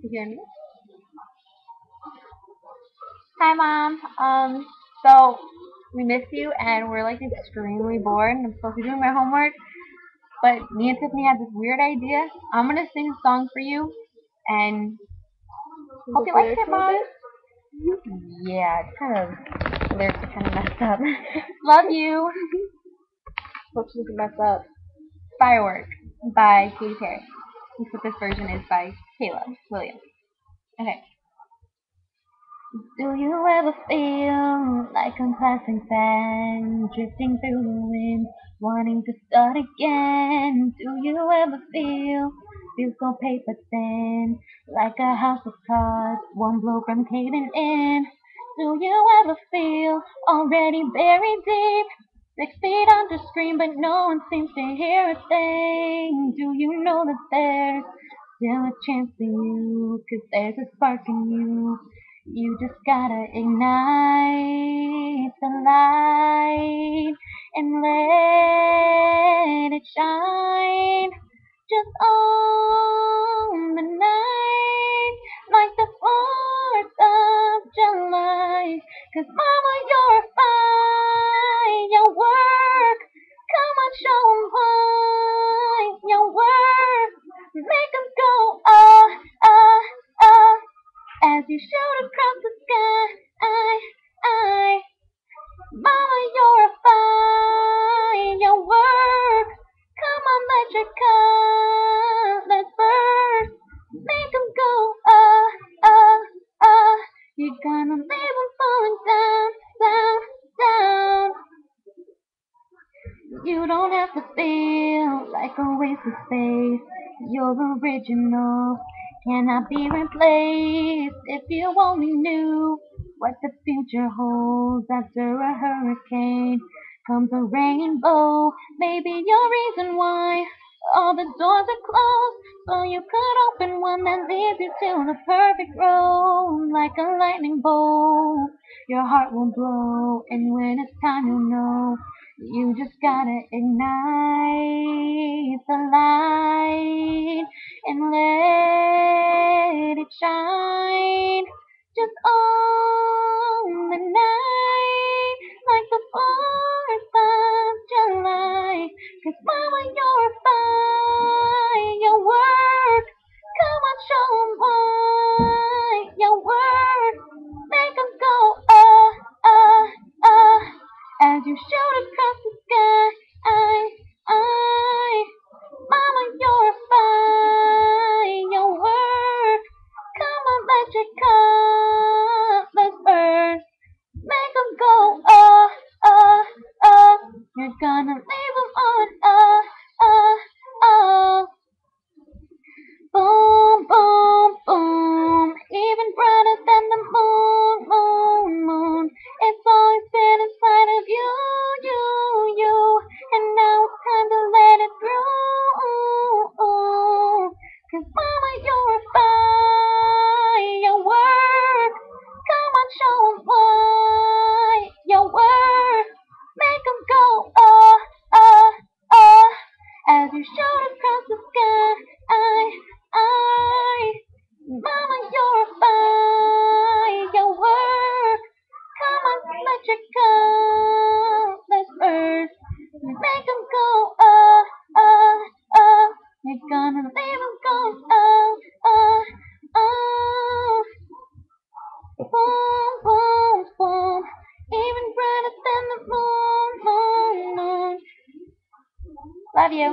You hear me? Hi, Mom. So we miss you, and we're like extremely bored. And I'm supposed to be doing my homework, but me and Tiffany had this weird idea. I'm gonna sing a song for you, and hope you like it, Mom. Yeah, it's kind of lyrics are kind of messed up. Love you. Hope she doesn't mess up. Firework by Katy Perry. That's what this version is by Kayla Williams. Okay. Do you ever feel like a passing fan, drifting through the wind, wanting to start again? Do you ever feel so paper thin, like a house of cards, one blow from caving in? Do you ever feel already buried deep, 6 feet under screen, but no one seems to hear a thing? Do you know that there's still a chance for you, 'cause there's a spark in you? You just gotta ignite the light and let it shine. Just on the night, like the 4th of July. 'Cause mama, you're fine, your work. Come on, show 'em why your work. Make 'em go, as you shoot across the sky. Mama, you're a fire, your work. Come on, let your colors burst. Make 'em go, you're gonna leave 'em falling down, down, down. You don't have to feel like a waste of space. You're original, cannot be replaced. If you only knew what the future holds after a hurricane comes a rainbow. Maybe your reason why all the doors are closed, so you could open one that leads you to the perfect road. Like a lightning bolt, your heart will blow, and when it's time you'll know. You just gotta ignite the light and let it shine. Just on the night, like the 4th of July. 'Cause mama, you're fine, your work. Come on, show 'em why your work. Make 'em go, as you shoot across the sky. Mama, you're a fire, your work. Come on, let your colors burst. Make 'em go, you're gonna leave 'em on, boom, boom, boom. Even brighter than the moon, moon, moon. It's always been inside of you, you. And now it's time to let it through. 'Cause mama, you're a fire, your work. Come on, show 'em why your work. Make 'em go, as you shoot across the sky. Mama, you're a fire, your work. Come on, let your colors burst. Make 'em go, you're gonna leave 'em go, boom, boom, boom. Even brighter than the moon, moon, moon. Love you.